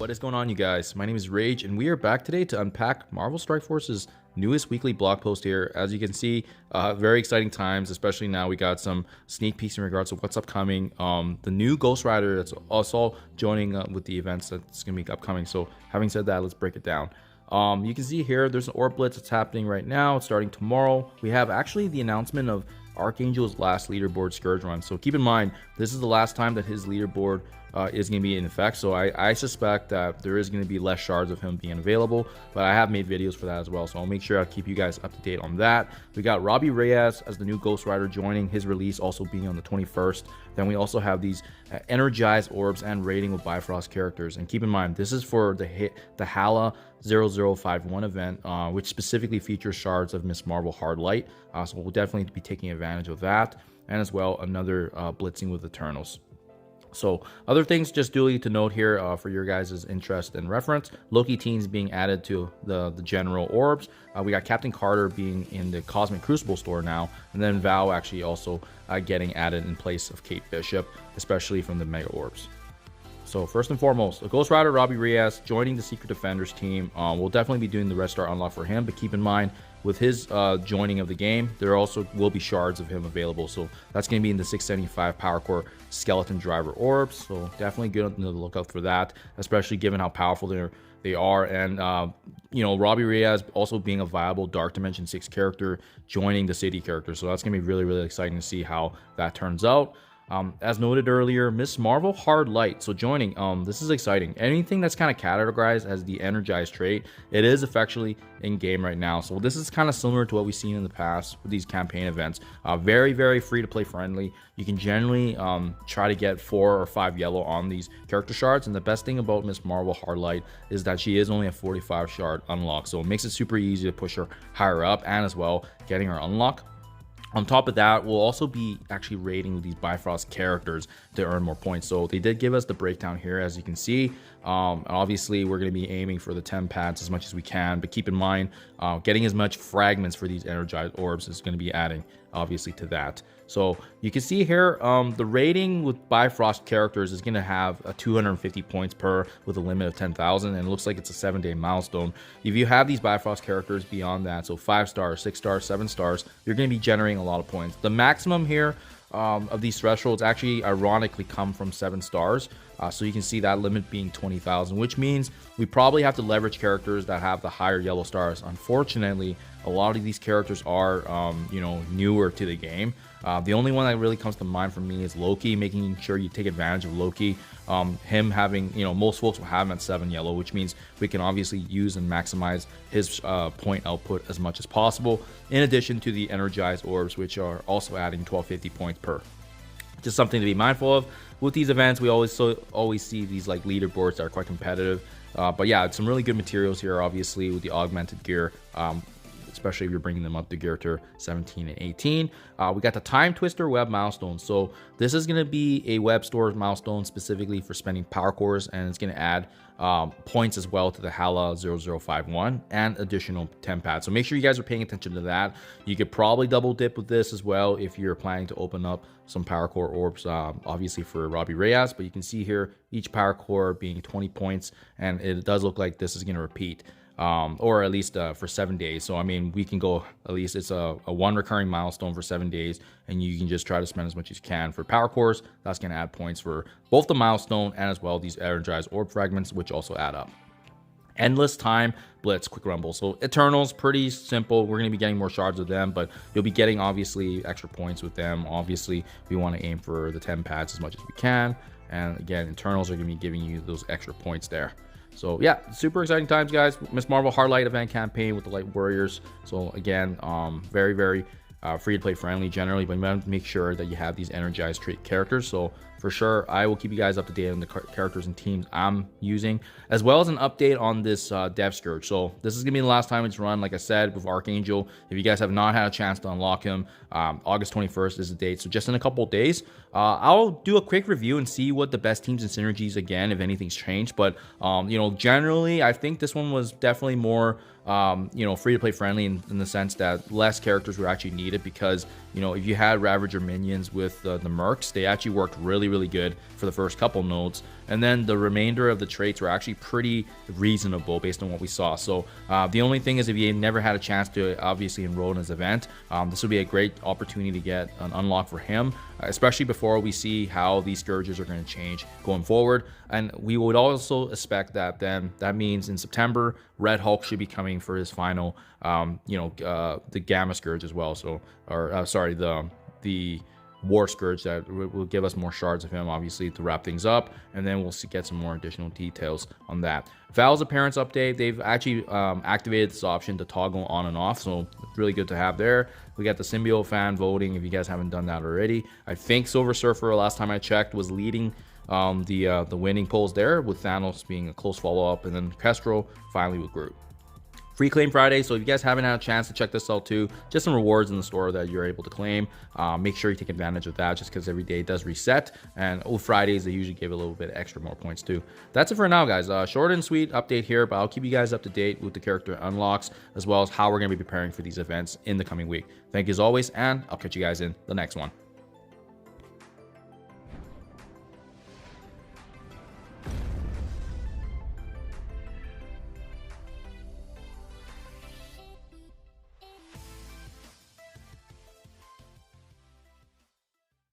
What is going on, you guys? My name is Rayge, and we are back today to unpack Marvel Strike Force's newest weekly blog post here. As you can see, very exciting times, especially now. We got some sneak peeks in regards to what's upcoming. The new Ghost Rider that's also joining with the events that's going to be upcoming. So having said that, let's break it down. You can see here, there's an Orb Blitz that's happening right now. It's starting tomorrow. We have actually the announcement of Archangel's last leaderboard Scourge run. So keep in mind, this is the last time that his leaderboard is going to be in effect. So I suspect that there is going to be less shards of him being available, but I have made videos for that as well. So I'll make sure I keep you guys up to date on that. We got Robbie Reyes as the new Ghost Rider joining, his release also being on the 21st. Then we also have these energized orbs and raiding with Bifrost characters. And keep in mind, this is for the Hala 0051 event, which specifically features shards of Miss Marvel Hard Light. So we'll definitely be taking advantage of that, and as well another blitzing with Eternals. So other things just duly to note here for your guys' interest and reference: Loki teams being added to the general orbs. We got Captain Carter being in the Cosmic Crucible store now, and then Val actually also getting added in place of Kate Bishop, especially from the Mega Orbs. So first and foremost, the Ghost Rider Robbie Reyes joining the Secret Defenders team. We'll definitely be doing the Red Star unlock for him, but keep in mind, with his joining of the game, there also will be shards of him available. So that's going to be in the 675 Power Core Skeleton Driver Orbs. So definitely good on the lookout for that, especially given how powerful they are. And, you know, Robbie Reyes also being a viable Dark Dimension 6 character joining the City character. So that's going to be really, really exciting to see how that turns out. As noted earlier, Miss Marvel Hard Light, so joining, this is exciting. Anything that's kind of categorized as the energized trait, it is effectively in game right now. So this is kind of similar to what we've seen in the past with these campaign events. Very, very free to play friendly. You can generally try to get 4 or 5 yellow on these character shards, and the best thing about Miss Marvel Hard Light is that she is only a 45 shard unlock, so it makes it super easy to push her higher up, and as well getting her unlock. On top of that, we'll also be actually raiding with these Bifrost characters to earn more points. So they did give us the breakdown here, as you can see. Obviously, we're going to be aiming for the 10 pads as much as we can, but keep in mind, getting as much fragments for these energized orbs is going to be adding, obviously, to that. So you can see here, the rating with Bifrost characters is going to have a 250 points per with a limit of 10,000, and it looks like it's a 7-day milestone. If you have these Bifrost characters beyond that, so 5 stars, 6 stars, 7 stars, you're going to be generating a lot of points. The maximum here of these thresholds actually ironically come from 7 stars. So you can see that limit being 20,000, which means we probably have to leverage characters that have the higher yellow stars. Unfortunately, a lot of these characters are, you know, newer to the game. The only one that really comes to mind for me is Loki, making sure you take advantage of Loki. Him having, you know, most folks will have him at 7 yellow, which means we can obviously use and maximize his point output as much as possible, in addition to the energized orbs, which are also adding 1250 points per. Just something to be mindful of with these events. We always see these like leaderboards that are quite competitive, but yeah, some really good materials here, obviously, with the augmented gear, especially if you're bringing them up to gear to 17 and 18. We got the Time Twister Web milestone. So this is going to be a web store milestone specifically for spending power cores, and it's going to add points as well to the Hala 0051 and additional 10 pads. So make sure you guys are paying attention to that. You could probably double dip with this as well if you're planning to open up some power core orbs, obviously for Robbie Reyes. But you can see here each power core being 20 points, and it does look like this is going to repeat. Or at least for 7 days. So I mean, we can go, at least it's a 1 recurring milestone for 7 days, and you can just try to spend as much as you can for power cores. That's going to add points for both the milestone and as well these energized orb fragments, which also add up. Endless Time Blitz Quick Rumble. So Eternals, pretty simple. We're going to be getting more shards of them, but you'll be getting obviously extra points with them. Obviously, we want to aim for the 10 pads as much as we can, and again, Eternals are going to be giving you those extra points there. So yeah, super exciting times, guys. Miss Marvel Hard Light event campaign with the Light Warriors. So again, very, very free to play friendly generally, but you want to make sure that you have these energized trait characters. So for sure, I will keep you guys up to date on the characters and teams I'm using, as well as an update on this Dev Scourge. So this is gonna be the last time it's run, like I said, with Archangel. If you guys have not had a chance to unlock him, August 21st is the date, so just in a couple of days. I'll do a quick review and see what the best teams and synergies, again, if anything's changed. But you know, generally, I think this one was definitely more you know, free to play friendly in the sense that less characters were actually needed, because, you know, if you had Ravager minions with the Mercs, they actually worked really really good for the first couple nodes. And then the remainder of the traits were actually pretty reasonable based on what we saw. So the only thing is, if you never had a chance to obviously enroll in his event, this would be a great opportunity to get an unlock for him, especially before we see how these scourges are going to change going forward. And we would also expect that then that means in September, Red Hulk should be coming for his final, the Gamma Scourge as well. So, the War Scourge that will give us more shards of him, obviously, to wrap things up, and then we'll get some more additional details on that. Val's appearance update, they've actually activated this option to toggle on and off, so it's really good to have there. We got the Symbiote fan voting, if you guys haven't done that already. I think Silver Surfer, last time I checked, was leading the winning polls there, with Thanos being a close follow-up, and then Kestrel finally with Groot. Free Claim Friday, so if you guys haven't had a chance to check this out too, just some rewards in the store that you're able to claim. Make sure you take advantage of that, just because every day does reset, and Fridays they usually give a little bit extra more points too. That's it for now, guys. Short and sweet update here, but I'll keep you guys up to date with the character unlocks, as well as how we're going to be preparing for these events in the coming week. Thank you as always, and I'll catch you guys in the next one.